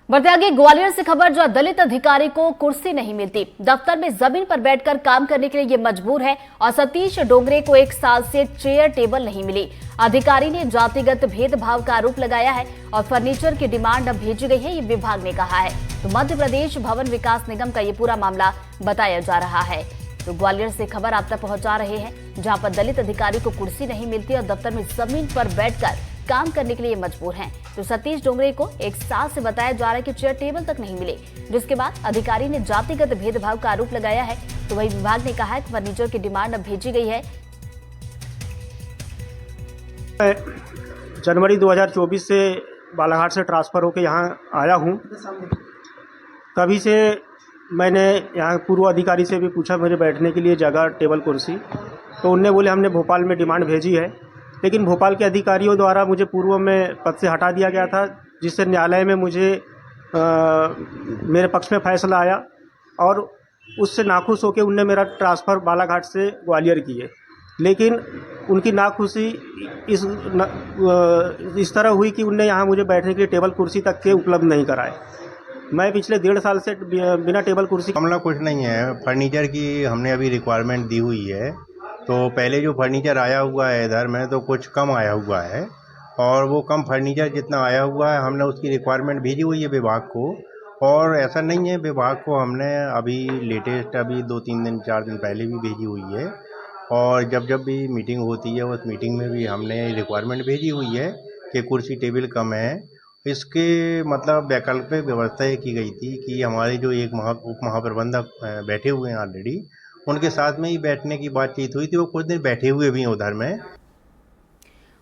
बढ़ते आगे ग्वालियर से खबर, जो दलित अधिकारी को कुर्सी नहीं मिलती, दफ्तर में जमीन पर बैठकर काम करने के लिए ये मजबूर है। और सतीश डोंगरे को 1 साल से चेयर टेबल नहीं मिली। अधिकारी ने जातिगत भेदभाव का आरोप लगाया है और फर्नीचर की डिमांड अब भेजी गई है, ये विभाग ने कहा है। तो मध्य प्रदेश भवन विकास निगम का ये पूरा मामला बताया जा रहा है। तो ग्वालियर से खबर आप तक पहुंचा रहे हैं, जहां पर दलित अधिकारी को कुर्सी नहीं मिलती और दफ्तर में जमीन पर बैठकर काम करने के लिए मजबूर हैं। तो सतीश डोंगरे को 1 साल से बताया जा रहा है कि चेयर टेबल तक नहीं मिले, जिसके बाद अधिकारी ने जातिगत भेदभाव का आरोप लगाया है। तो वही विभाग ने कहा है कि फर्नीचर की डिमांड अब भेजी गई है। जनवरी 2024 से बालाघाट से ट्रांसफ़र होकर यहाँ आया हूँ। तभी से मैंने यहाँ पूर्व अधिकारी से भी पूछा मेरे बैठने के लिए जगह, टेबल, कुर्सी, तो उनने बोले हमने भोपाल में डिमांड भेजी है, लेकिन भोपाल के अधिकारियों द्वारा मुझे पूर्व में पद से हटा दिया गया था, जिससे न्यायालय में मुझे मेरे पक्ष में फैसला आया और उससे नाखुश होकर उनने मेरा ट्रांसफ़र बालाघाट से ग्वालियर की है। लेकिन उनकी नाखुशी इस तरह हुई कि उनने यहाँ मुझे बैठने के लिए टेबल कुर्सी तक के उपलब्ध नहीं कराए। मैं पिछले 1.5 साल से बिना टेबल कुर्सी। मामला कुछ नहीं है, फर्नीचर की हमने अभी रिक्वायरमेंट दी हुई है। तो पहले जो फर्नीचर आया हुआ है इधर में तो कुछ कम आया हुआ है, और वो कम फर्नीचर जितना आया हुआ है हमने उसकी रिक्वायरमेंट भेजी हुई है विभाग को। और ऐसा नहीं है, विभाग को हमने अभी लेटेस्ट 2-3 दिन 4 दिन पहले भी भेजी हुई है। और जब जब भी मीटिंग होती है उस मीटिंग में भी हमने रिक्वायरमेंट भेजी हुई है कि कुर्सी टेबल कम है। इसके मतलब वैकल्पिक व्यवस्था ये की गई थी कि हमारे जो एक उप महाप्रबंधक बैठे हुए हैं ऑलरेडी, उनके साथ में ही बैठने की बातचीत हुई थी। वो कुछ दिन बैठे हुए भी हैं उधर में।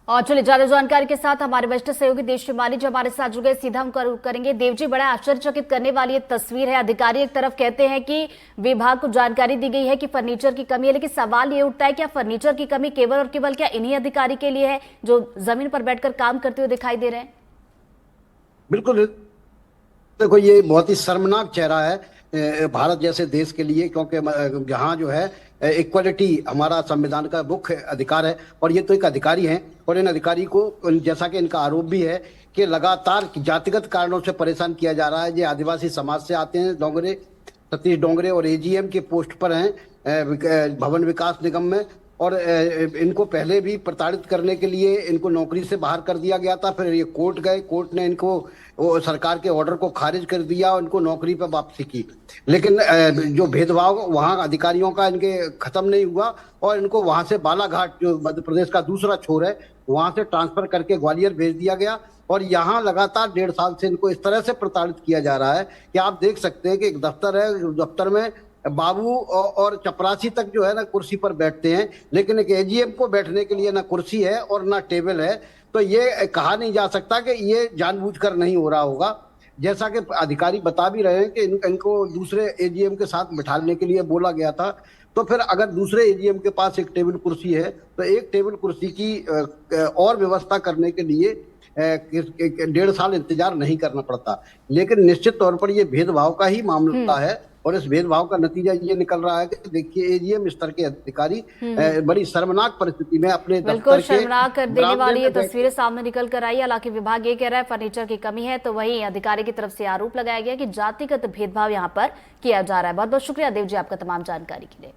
और चलिए ज्यादा जानकारी के साथ हमारे वरिष्ठ सहयोगी देव जी माली जो हमारे साथ जुड़ गए, सीधा हम करेंगे। देव जी, बड़ा आश्चर्यचकित करने वाली ये तस्वीर है। अधिकारी एक तरफ कहते हैं कि विभाग को जानकारी दी गई है कि फर्नीचर की कमी है, लेकिन सवाल ये उठता है क्या फर्नीचर की कमी केवल और केवल क्या इन्हीं अधिकारी के लिए है जो जमीन पर बैठकर काम करते हुए दिखाई दे रहे हैं? बिल्कुल, देखो ये बहुत ही शर्मनाक चेहरा है भारत जैसे देश के लिए, क्योंकि जहाँ जो है इक्वलिटी हमारा संविधान का मुख्य अधिकार है, और ये तो एक अधिकारी हैं। और इन अधिकारी को, जैसा कि इनका आरोप भी है कि लगातार जातिगत कारणों से परेशान किया जा रहा है। ये आदिवासी समाज से आते हैं, डोंगरे, सतीश डोंगरे, और एजीएम के पोस्ट पर हैं भवन विकास निगम में। और इनको पहले भी प्रताड़ित करने के लिए इनको नौकरी से बाहर कर दिया गया था। फिर ये कोर्ट गए, कोर्ट ने इनको सरकार के ऑर्डर को खारिज कर दिया और इनको नौकरी पर वापसी की। लेकिन जो भेदभाव वहाँ अधिकारियों का इनके खत्म नहीं हुआ, और इनको वहाँ से बालाघाट, जो मध्य प्रदेश का दूसरा छोर है, वहाँ से ट्रांसफर करके ग्वालियर भेज दिया गया। और यहाँ लगातार 1.5 साल से इनको इस तरह से प्रताड़ित किया जा रहा है कि आप देख सकते हैं कि एक दफ्तर है, दफ्तर में बाबू और चपरासी तक जो है ना कुर्सी पर बैठते हैं, लेकिन एक एजीएम को बैठने के लिए ना कुर्सी है और ना टेबल है। तो ये कहा नहीं जा सकता कि ये जानबूझकर नहीं हो रहा होगा। जैसा कि अधिकारी बता भी रहे हैं कि इनको दूसरे एजीएम के साथ बिठाने के लिए बोला गया था। तो फिर अगर दूसरे एजीएम के पास एक टेबल कुर्सी है तो एक टेबल कुर्सी की और व्यवस्था करने के लिए 1.5 साल इंतजार नहीं करना पड़ता। लेकिन निश्चित तौर पर यह भेदभाव का ही मामला है, और इस भेदभाव का नतीजा ये निकल रहा है कि देखिए एजीएम स्तर के अधिकारी बड़ी शर्मनाक परिस्थिति में अपने बिल्कुल शर्मनाक कर देने वाली ये तस्वीरें सामने निकल कर आई। हालांकि विभाग ये कह रहा है फर्नीचर की कमी है, तो वहीं अधिकारी की तरफ से आरोप लगाया गया कि जातिगत भेदभाव यहाँ पर किया जा रहा है। बहुत बहुत शुक्रिया देव जी आपका तमाम जानकारी के लिए।